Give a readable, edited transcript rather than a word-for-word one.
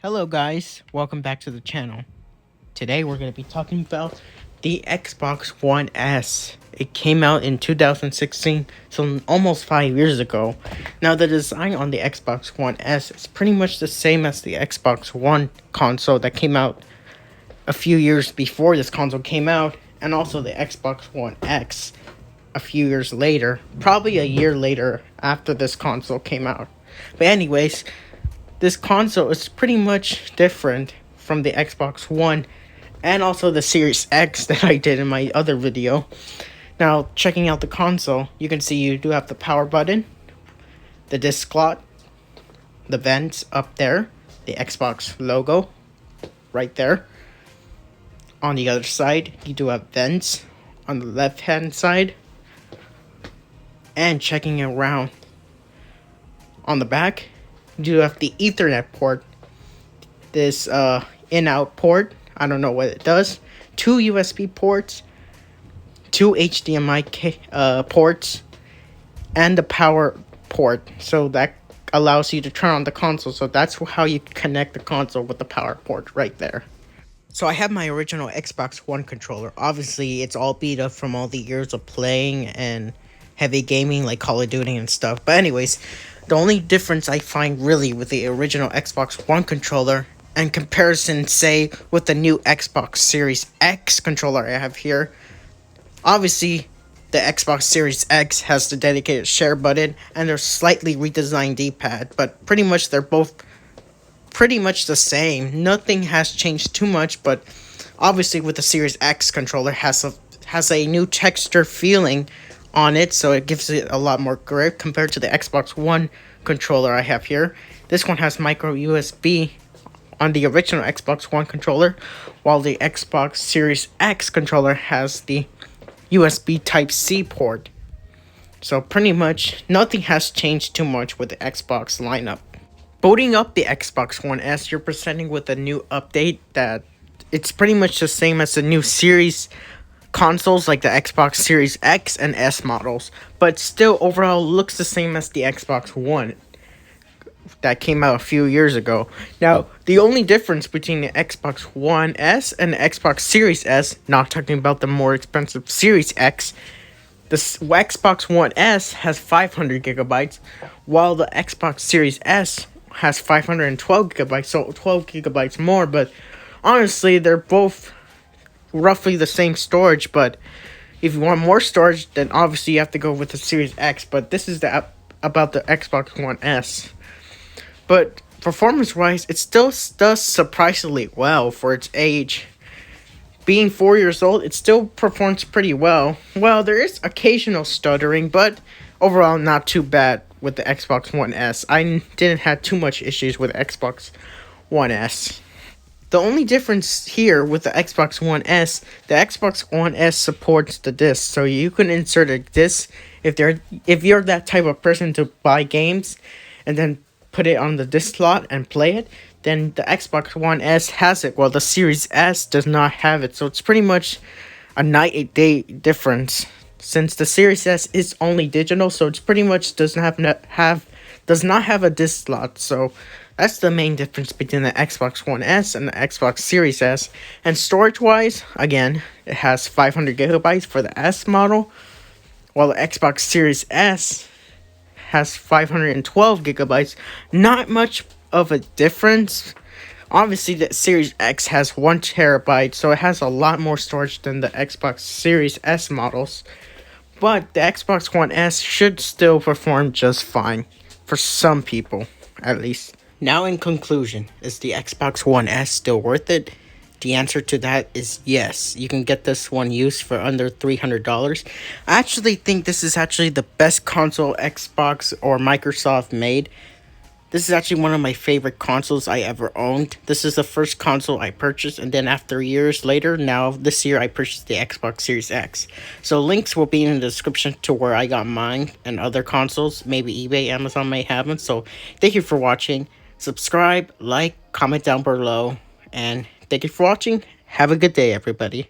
Hello guys, welcome back to the channel. Today we're going to be talking about the Xbox One S. It came out in 2016, so almost 5 years ago. Now the design on the Xbox One S is pretty much the same as the Xbox One console that came out a few years before this console came out, and also the Xbox One X a few years later, probably a year later after this console came out. But anyways, this console is pretty much different from the Xbox One and also the Series X that I did in my other video. Now, checking out the console, you can see you do have the power button, the disc slot, the vents up there, the Xbox logo right there. On the other side, you do have vents on the left hand side. And checking around on the back, you do have the Ethernet port, this in-out port, I don't know what it does, 2 USB ports, 2 HDMI ports, and the power port, so that allows you to turn on the console. So that's how you connect the console with the power port right there. So I have my original Xbox One controller. Obviously, it's all beat up from all the years of playing and heavy gaming like Call of Duty and stuff. But anyways, the only difference I find really with the original Xbox One controller in comparison, say, with the new Xbox Series X controller I have here, obviously the Xbox Series X has the dedicated share button and their slightly redesigned D-pad, but pretty much they're both pretty much the same. Nothing has changed too much, but obviously with the Series X controller has a new texture feeling on it, so it gives it a lot more grip compared to the Xbox One controller I have here. This one has micro USB on the original Xbox One controller, while the Xbox Series X controller has the USB Type-C port. So pretty much nothing has changed too much with the Xbox lineup. Booting up the Xbox One S, you're presenting with a new update that it's pretty much the same as the new series consoles like the Xbox Series X and S models, but still overall looks the same as the Xbox One that came out a few years ago. Now, the only difference between the Xbox One S and the Xbox Series S, not talking about the more expensive Series X, the Xbox One S has 500 gigabytes, while the Xbox Series S has 512 gigabytes, so 12 gigabytes more. But honestly, they're both roughly the same storage, but if you want more storage, then obviously you have to go with the Series X. But this is about the Xbox One S. But performance-wise, it still does surprisingly well for its age. Being 4 years old, it still performs pretty well. Well, there is occasional stuttering, but overall not too bad with the Xbox One S. I didn't have too much issues with Xbox One S. The only difference here with the Xbox One S, the Xbox One S supports the disc, so you can insert a disc if you're that type of person to buy games and then put it on the disc slot and play it. Then the Xbox One S has it, while the Series S does not have it. So it's pretty much a night and day difference. Since the Series S is only digital, so it's pretty much does not have a disc slot. So that's the main difference between the Xbox One S and the Xbox Series S. And storage-wise, again, it has 500 gigabytes for the S model, while the Xbox Series S has 512 gigabytes. Not much of a difference. Obviously, the Series X has 1 terabyte, so it has a lot more storage than the Xbox Series S models. But the Xbox One S should still perform just fine, for some people, at least. Now in conclusion, is the Xbox One S still worth it? The answer to that is yes. You can get this one used for under $300. I actually think this is actually the best console Xbox or Microsoft made. This is actually one of my favorite consoles I ever owned. This is the first console I purchased, and then after years later, now this year I purchased the Xbox Series X. So links will be in the description to where I got mine and other consoles. Maybe eBay, Amazon may have them. So thank you for watching. Subscribe, like, comment down below, and thank you for watching. Have a good day, everybody.